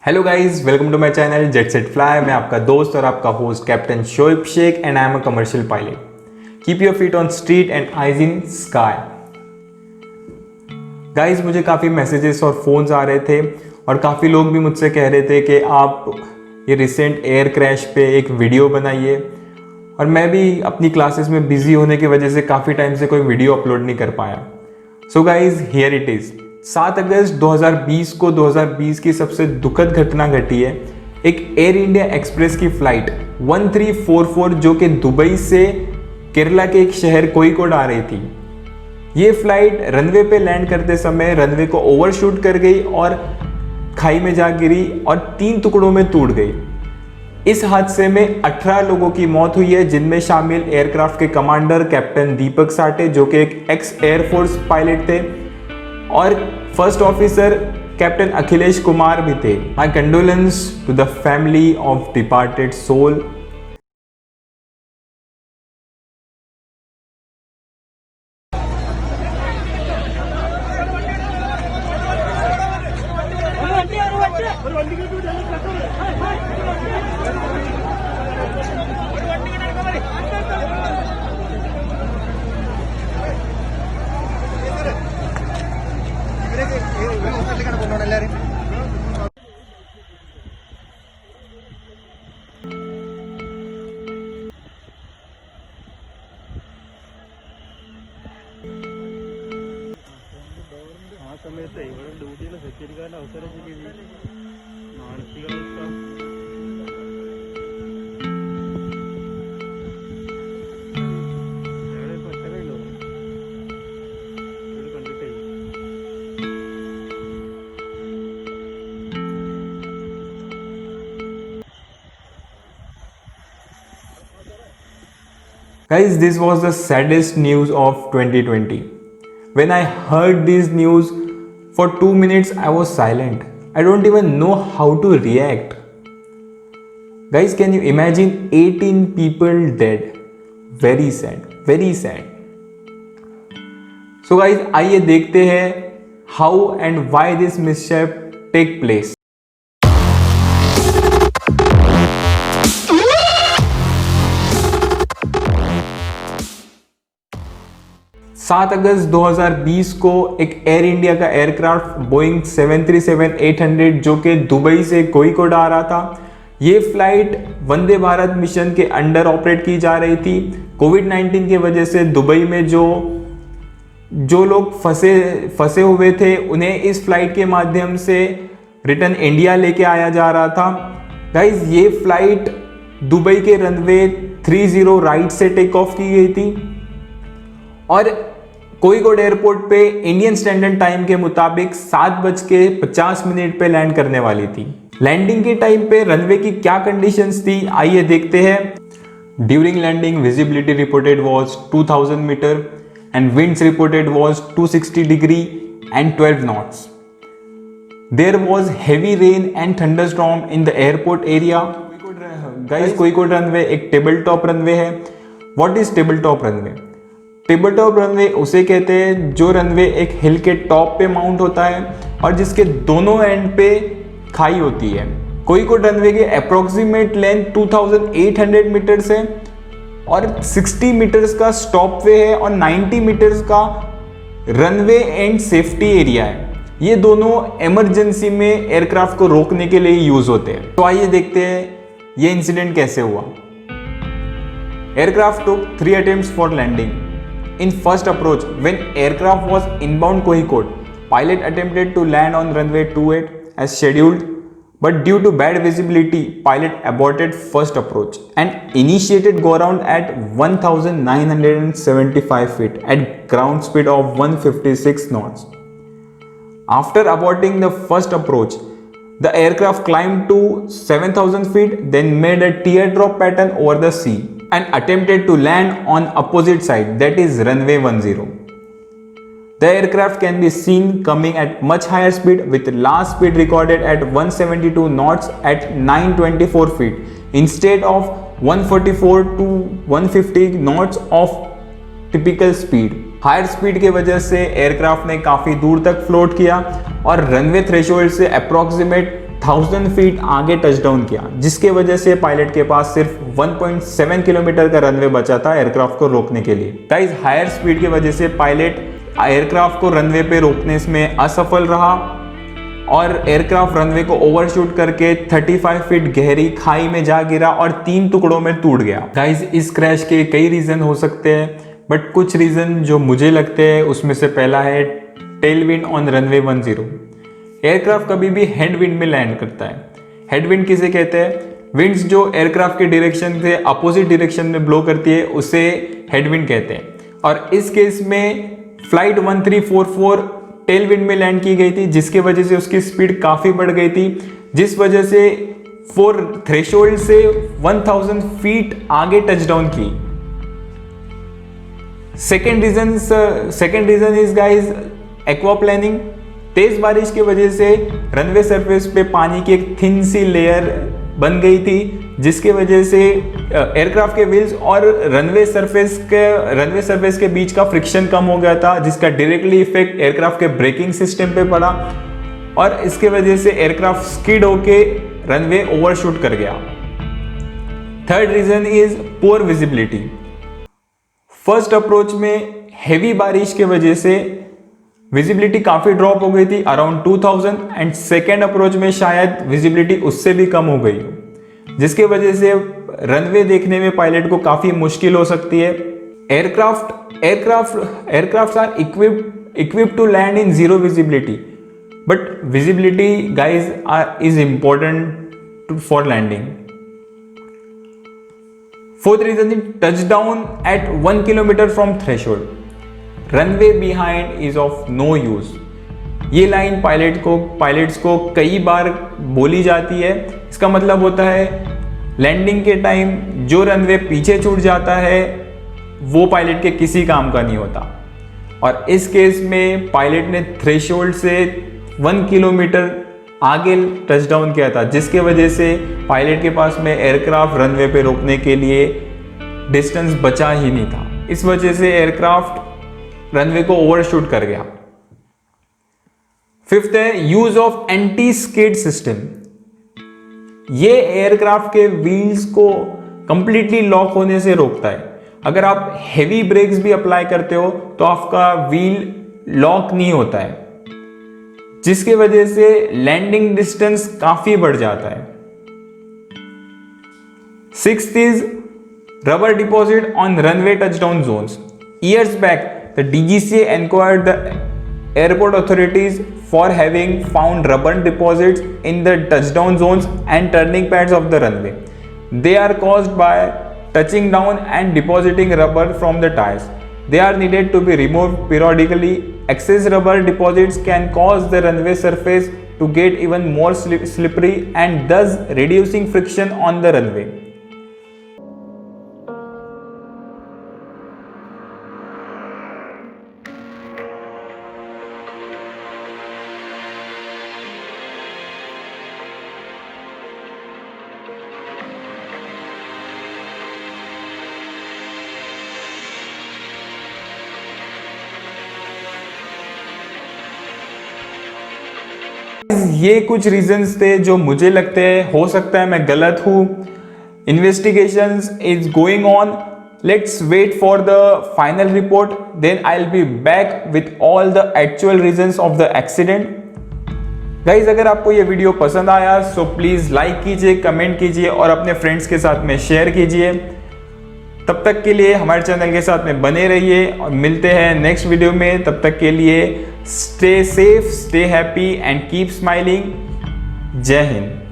Hello guys, welcome to my channel jet set fly. मैं आपका दोस्त और आपका host captain Shoaib Shaikh and I am a commercial pilot. Keep your feet on street and eyes in sky. Guys, मुझे काफ़ी messages और phones आ रहे थे और काफ़ी लोग भी मुझसे कह रहे थे कि आप ये रिसेंट एयर क्रैश पे एक वीडियो बनाइए, और मैं भी अपनी क्लासेस में बिजी होने की वजह से काफ़ी टाइम से कोई वीडियो अपलोड नहीं कर पाया। So guys, here it is. 7 अगस्त 2020 को 2020 की सबसे दुखद घटना घटी है। एक एयर इंडिया एक्सप्रेस की फ्लाइट 1344 जो कि दुबई से केरला के एक शहर कोझिकोड आ रही थी। ये फ्लाइट रनवे पे लैंड करते समय रनवे को ओवरशूट कर गई और खाई में जा गिरी और 3 टुकड़ों में टूट गई। इस हादसे में 18 लोगों की मौत हुई है, जिनमें शामिल एयरक्राफ्ट के कमांडर कैप्टन दीपक साठे जो कि एक एक्स एयरफोर्स पायलट थे, और first officer captain Akhilesh Kumar भी थे। My condolence to the family of departed soul. ആ സമയത്ത് ഇവിടെ ഡ്യൂട്ടിയിലെ സെക്യൂരിറ്റിക്കാരൻ്റെ അവസരം മാനസികാവസ്ഥ എവിടെ ഒറ്റക്കല്ലോ ഇവിടെ കണ്ടിട്ടേ. Guys, this was the saddest news of 2020. When I heard this news, for 2 minutes I was silent. I don't even know how to react. Guys, can you imagine 18 people dead? Very sad, very sad. So guys, आइए देखते हैं how and why this mishap take place. 7 अगस्त 2020 को एक air India का aircraft Boeing 737-800 जो कि Dubai से कोझिकोड आ रहा था। ये फ्लाइट वंदे भारत मिशन के अंडर ऑपरेट की जा रही थी। कोविड-19 की वजह से दुबई में जो लोग फंसे हुए थे उन्हें इस फ्लाइट के माध्यम से रिटर्न इंडिया लेके आया जा रहा था। गाइज, ये फ्लाइट दुबई के रनवे 30 राइट से टेक ऑफ की गई थी और कोझिकोड एयरपोर्ट पे इंडियन स्टैंडर्ड टाइम के मुताबिक 7:50 पे लैंड करने वाली थी। लैंडिंग के टाइम पे रनवे की क्या कंडीशंस थी, आइए देखते हैं। During landing visibility reported was 2000 metre and winds reported was 260 degree and 12 knots. There was heavy rain and thunderstorm in the airport area. Guys, Kozhikode runway एक टेबल टॉप रनवे है। What is table top runway? Table top runway उसे कहते हैं जो runway एक हिल के top पे mount होता है और जिसके दोनों एंड पे खाई होती है। कोझिकोड रनवे के अप्रोक्सीमेट लेंथ 2800 मीटर्स है और 60 मीटर्स का स्टॉप वे है और 90 मीटर्स का रनवे एंड सेफ्टी एरिया है। ये दोनों इमरजेंसी में एयरक्राफ्ट को रोकने के लिए यूज होते हैं। तो आइए देखते हैं ये इंसिडेंट कैसे हुआ। Aircraft took 3 attempts for landing. In first approach, when aircraft was inbound Koझिकोड, pilot attempted to land on runway 28 as scheduled, but due to bad visibility, pilot aborted first approach and initiated go around at 1975 feet at ground speed of 156 knots. After aborting the first approach, the aircraft climbed to 7,000 feet, then made a teardrop pattern over the sea and attempted to land on opposite side, that is runway 10. The aircraft can be seen coming at much higher speed with last speed recorded at 172 knots at 924 feet instead of 144 to 150 knots of typical speed. Higher speed की वजह से aircraft ने काफ़ी दूर तक float किया और runway threshold से अप्रॉक्सीमेट 1000 फीट आगे टचडाउन किया, जिसके वजह से पायलट के पास सिर्फ 1.7 किलोमीटर का रनवे बचा था एयरक्राफ्ट को रोकने के लिए। गाइस, हायर स्पीड की वजह से पायलट एयरक्राफ्ट को रनवे पे रोकने में असफल रहा और एयरक्राफ्ट रनवे को ओवरशूट करके 35 फीट गहरी खाई में जा गिरा और 3 टुकड़ों में टूट गया। गाइस, इस क्रैश के कई रीजन हो सकते हैं, बट कुछ रीजन जो मुझे लगते हैं उसमें से पहला है टेलविंड ऑन रनवे 10। एयरक्राफ्ट कभी भी हेडविंड में लैंड करता है। हेडविंड किसे कहते हैं? विंड्स जो एयरक्राफ्ट के डायरेक्शन से अपोजिट डायरेक्शन में ब्लो करती है उसे हेडविंड कहते हैं। और इस केस में फ्लाइट 1344 टेलविंड में लैंड की गई थी, जिसकी वजह से उसकी स्पीड काफी बढ़ गई थी, जिस वजह से थ्रेशोल्ड से 1000 फीट आगे टचडाउन की। Second reason is guys aquaplaning. तेज बारिश की वजह से रनवे सरफेस पे पानी की एक थिन सी लेयर बन गई थी, जिसके वजह से एयरक्राफ्ट के व्हील्स और रनवे सरफेस के बीच का फ्रिक्शन कम हो गया था, जिसका डायरेक्टली इफेक्ट एयरक्राफ्ट के ब्रेकिंग सिस्टम पे पड़ा और इसके वजह से एयरक्राफ्ट स्किड होके रनवे ओवरशूट कर गया। Third reason is poor visibility. First approach में हेवी बारिश की वजह से विजिबिलिटी काफी ड्रॉप हो गई थी, अराउंड 2000, एंड सेकेंड अप्रोच में शायद विजिबिलिटी उससे भी कम हो गई, जिसके वजह से रनवे देखने में पायलट को काफी मुश्किल हो सकती है। Aircraft are equipped to land in zero visibility, but visibility guys is important for landing. Fourth reason is touchdown at 1 kilometre from threshold. Runway behind is of no use. ये line pilots को कई बार बोली जाती है। इसका मतलब होता है लैंडिंग के टाइम जो रनवे पीछे छूट जाता है वो पायलट के किसी काम का नहीं होता, और इस केस में पायलट ने थ्रेशोल्ड से 1 किलोमीटर आगे टचडाउन किया था, जिसके वजह से पायलट के पास में एयरक्राफ्ट रनवे पे रोकने के लिए डिस्टेंस बचा ही नहीं था। इस वजह से एयरक्राफ्ट रनवे को ओवरशूट कर गया। फिफ्थ है use of anti skid system. ये एयरक्राफ्ट के व्हील्स को कंप्लीटली लॉक होने से रोकता है। अगर आप हेवी ब्रेक्स भी अप्लाई करते हो तो आपका व्हील लॉक नहीं होता है, जिसकी वजह से लैंडिंग डिस्टेंस काफी बढ़ जाता है। Sixth is rubber deposit on runway touchdown zones. Years back, the DGCA inquired the airport authorities for having found rubber deposits in the touchdown zones and turning pads of the runway. They are caused by touching down and depositing rubber from the tires. They are needed to be removed periodically. Excess rubber deposits can cause the runway surface to get even more slippery and thus reducing friction on the runway. ये कुछ reasons थे जो मुझे लगते हैं, हो सकता है मैं गलत हूं। Investigations is going on. Let's wait for the final report, then I will be back with all the actual reasons of the accident. Guys, अगर आपको ये वीडियो पसंद आया सो प्लीज लाइक कीजिए, कमेंट कीजिए और अपने फ्रेंड्स के साथ में शेयर कीजिए। तब तक के लिए हमारे चैनल के साथ में बने रहिए और मिलते हैं नेक्स्ट वीडियो में। तब तक के लिए stay safe, stay happy and keep smiling. जय हिंद।